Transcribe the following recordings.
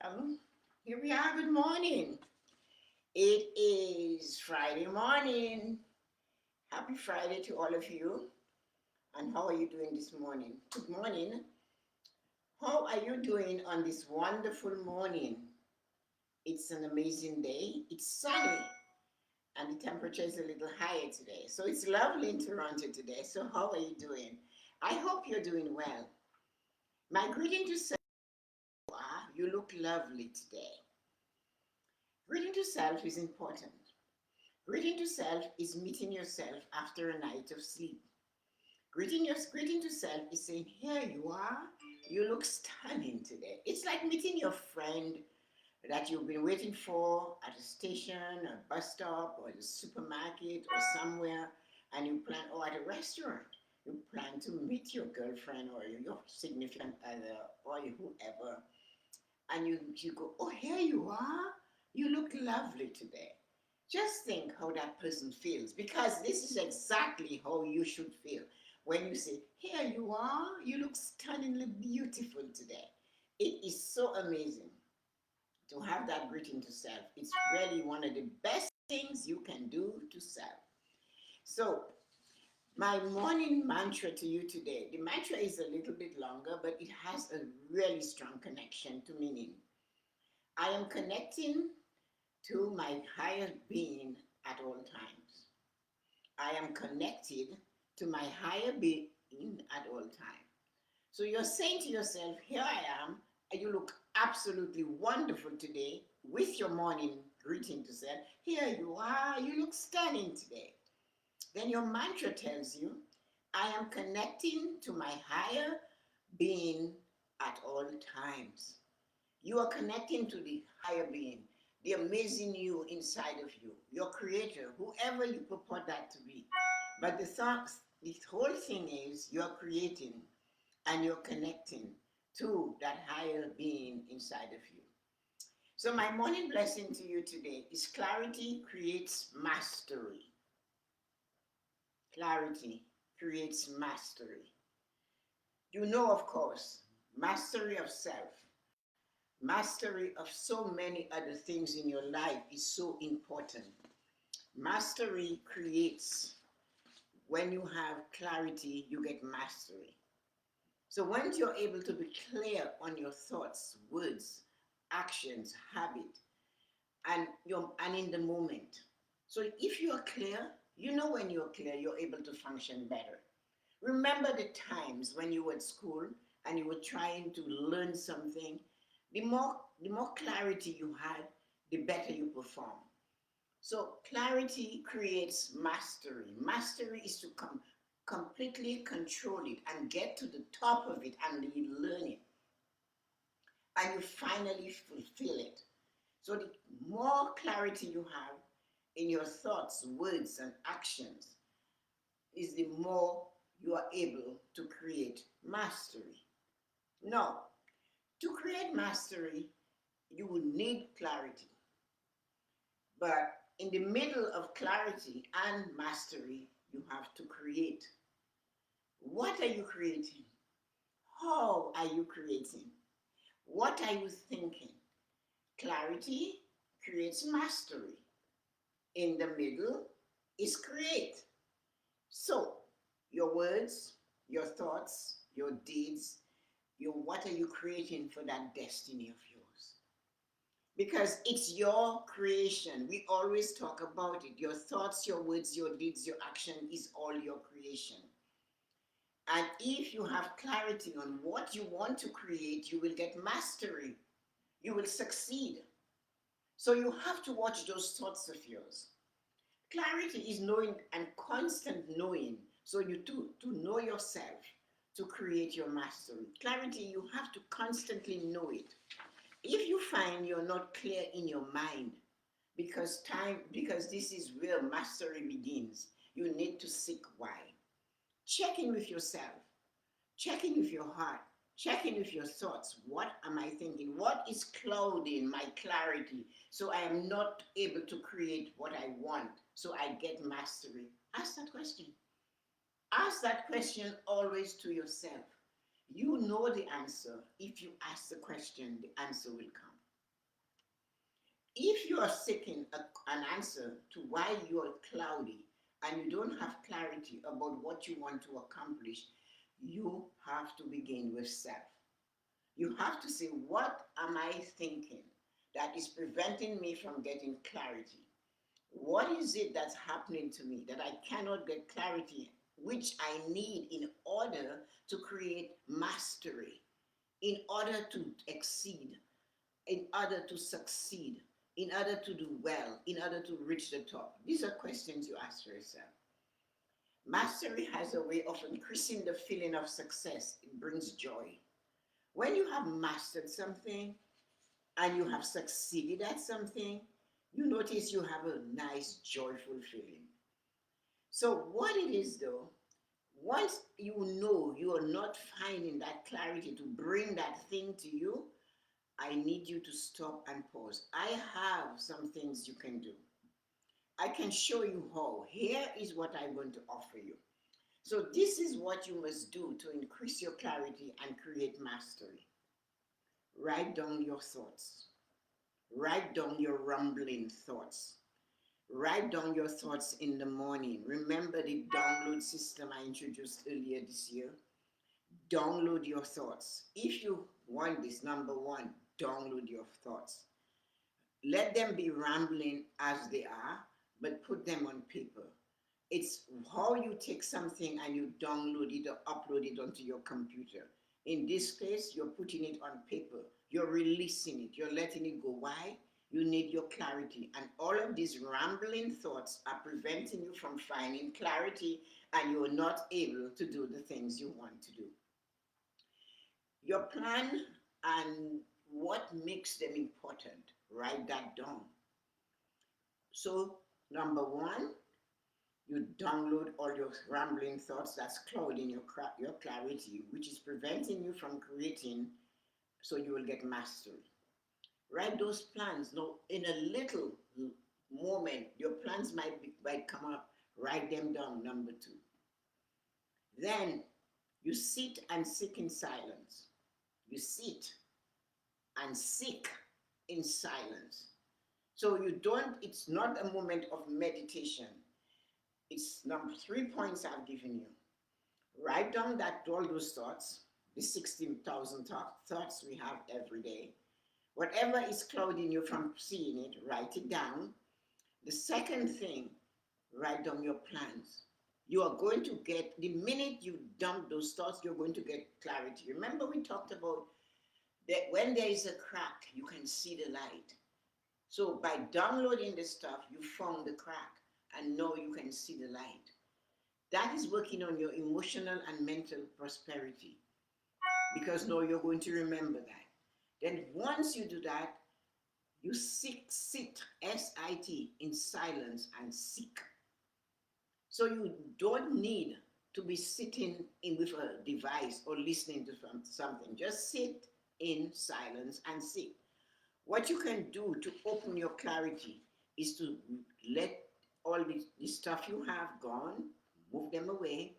Um, Here we are. Good morning. It is Friday morning. Happy Friday to all of you. And how are you doing this morning? Good morning. How are you doing on this wonderful morning? It's an amazing day. It's sunny and the temperature is a little higher today. So it's lovely in Toronto today. So how are you doing? I hope you're doing well. My greeting to self, you look lovely today. Greeting to self is important. Greeting to self is meeting yourself after a night of sleep. Greeting to self is saying, here you are. You look stunning today. It's like meeting your friend that you've been waiting for at a station, a bus stop, or the supermarket, or somewhere, and you plan, or at a restaurant. You plan to meet your girlfriend or your significant other or whoever, and you go, oh, here you are. You look lovely today. Just think how that person feels, because this is exactly how you should feel when you say, here you are, you look stunningly beautiful today. It is so amazing to have that greeting to self. It's really one of the best things you can do to self. So, my morning mantra to you today, the mantra is a little bit longer, but it has a really strong connection to meaning. I am connecting to my higher being at all times. I am connected to my higher being at all times. So you're saying to yourself, here I am, and you look absolutely wonderful today with your morning greeting to self. Here you are, you look stunning today. Then your mantra tells you, I am connecting to my higher being at all times. You are connecting to the higher being, the amazing you inside of you, your creator, whoever you purport that to be. But the whole thing is you're creating and you're connecting to that higher being inside of you. So my morning blessing to you today is clarity creates mastery. Clarity creates mastery. You know, of course, mastery of self. Mastery of so many other things in your life is so important. Mastery creates, when you have clarity, you get mastery. So once you're able to be clear on your thoughts, words, actions, habit, and in the moment. So if you're clear, you know when you're clear, you're able to function better. Remember the times when you were at school and you were trying to learn something. The more clarity you had, the better you perform. So clarity creates mastery. Mastery is to completely control it and get to the top of it and you learn it. And you finally fulfill it. So the more clarity you have in your thoughts, words, and actions, is the more you are able to create mastery. Now, to create mastery, you will need clarity. But in the middle of clarity and mastery, you have to create. What are you creating? How are you creating? What are you thinking? Clarity creates mastery. In the middle is create. So, your words, your thoughts, your deeds, what are you creating for that destiny of yours? Because it's your creation. We always talk about it. Your thoughts, your words, your deeds, your action is all your creation. And if you have clarity on what you want to create, you will get mastery. You will succeed. So you have to watch those thoughts of yours. Clarity is knowing and constant knowing. So you to know yourself, to create your mastery. Clarity, you have to constantly know it. If you find you're not clear in your mind, because this is where mastery begins, you need to seek why. Check in with yourself. Check in with your heart. Check in with your thoughts. What am I thinking? What is clouding my clarity so I am not able to create what I want, so I get mastery? Ask that question. Ask that question always to yourself. You know the answer. If you ask the question, the answer will come. If you are seeking an answer to why you are cloudy and you don't have clarity about what you want to accomplish, you have to begin with self. You have to say, what am I thinking that is preventing me from getting clarity? What is it that's happening to me that I cannot get clarity, which I need in order to create mastery, in order to exceed, in order to succeed, in order to do well, in order to reach the top? These are questions you ask yourself. Mastery has a way of increasing the feeling of success. It brings joy. When you have mastered something and you have succeeded at something, you notice you have a nice, joyful feeling. So, what it is though, once you know you are not finding that clarity to bring that thing to you, I need you to stop and pause. I have some things you can do. I can show you how. Here is what I'm going to offer you. So, this is what you must do to increase your clarity and create mastery. Write down your thoughts. Write down your rumbling thoughts. Write down your thoughts in the morning. Remember the download system I introduced earlier this year? Download your thoughts. If you want this, number one, download your thoughts. Let them be rambling as they are, but put them on paper. It's how you take something and you download it or upload it onto your computer. In this case, you're putting it on paper. You're releasing it. You're letting it go. Why? You need your clarity. And all of these rambling thoughts are preventing you from finding clarity, and you're not able to do the things you want to do. Your plan and what makes them important, write that down. So, number one, you download all your rambling thoughts that's clouding your clarity, which is preventing you from creating, so you will get mastery. Write those plans. Now, in a little moment, your plans might come up. Write them down, number two. Then you sit and seek in silence. You sit and seek in silence. So you don't, it's not a moment of meditation. It's number 3 points I've given you. Write down that all those thoughts, the 16,000 thoughts we have every day. Whatever is clouding you from seeing it, write it down. The second thing, write down your plans. You are going to get, the minute you dump those thoughts, you're going to get clarity. Remember, we talked about that when there is a crack, you can see the light. So by downloading the stuff, you found the crack, and now you can see the light. That is working on your emotional and mental prosperity, because now you're going to remember that. Then once you do that, you sit, S-I-T, in silence and seek. So you don't need to be sitting in with a device or listening to something. Just sit in silence and seek. What you can do to open your clarity is to let all the stuff you have gone, move them away.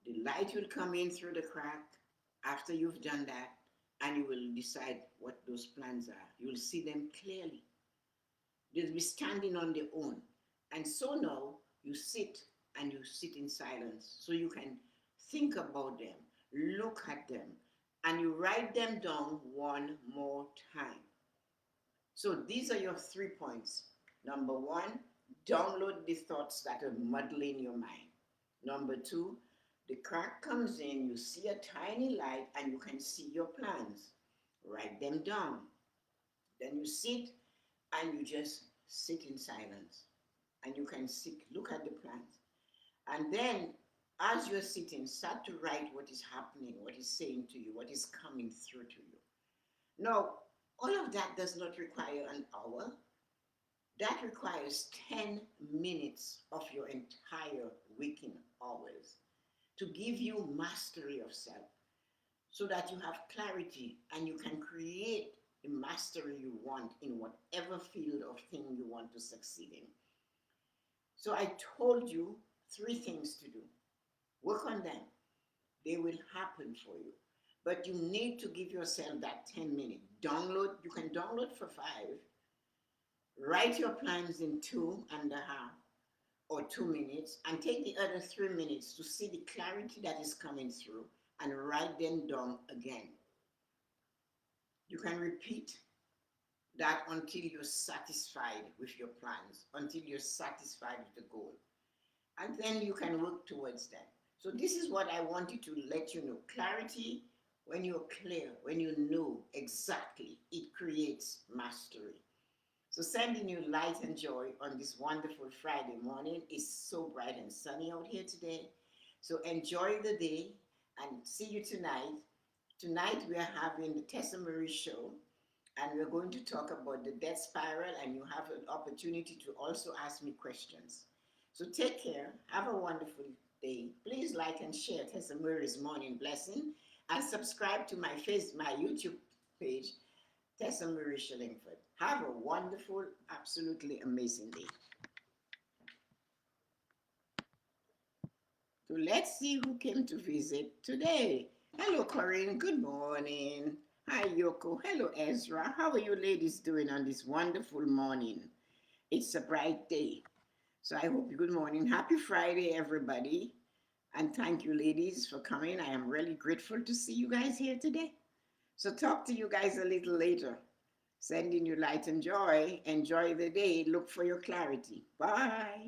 The light will come in through the crack after you've done that, and you will decide what those plans are. You will see them clearly. They'll be standing on their own. And so now you sit and you sit in silence so you can think about them, look at them, and you write them down one more time. So these are your 3 points. Number one, download the thoughts that are muddling your mind. Number two, the crack comes in, you see a tiny light, and you can see your plans. Write them down. Then you sit and you just sit in silence. And you can look at the plans. And then, as you're sitting, start to write what is happening, what is saying to you, what is coming through to you. Now, all of that does not require an hour. That requires 10 minutes of your entire waking hours to give you mastery of self, so that you have clarity and you can create the mastery you want in whatever field of thing you want to succeed in. So I told you 3 things to do. Work on them. They will happen for you. But you need to give yourself that 10 minutes. You can download for 5, Write your plans in 2.5 or 2 minutes and take the other 3 minutes to see the clarity that is coming through and write them down again. You can repeat that until you're satisfied with your plans, until you're satisfied with the goal. And then you can work towards them. So, this is what I wanted to let you know. Clarity, when you're clear, when you know exactly, it creates mastery. So, sending you light and joy on this wonderful Friday morning. It's so bright and sunny out here today. So, enjoy the day and see you tonight. Tonight, we are having the Tessa-Marie show, and we're going to talk about the death spiral, and you have an opportunity to also ask me questions. So take care, have a wonderful day. Please like and share Tessa-Marie's Morning Blessing, and subscribe to my YouTube page, Tessa-Marie Shillingford. Have a wonderful, absolutely amazing day. So let's see who came to visit today. Hello, Corinne. Good morning. Hi, Yoko. Hello, Ezra. How are you ladies doing on this wonderful morning? It's a bright day. So I hope good morning. Happy Friday, everybody. And thank you, ladies, for coming. I am really grateful to see you guys here today. So talk to you guys a little later. Sending you light and joy. Enjoy the day. Look for your clarity. Bye.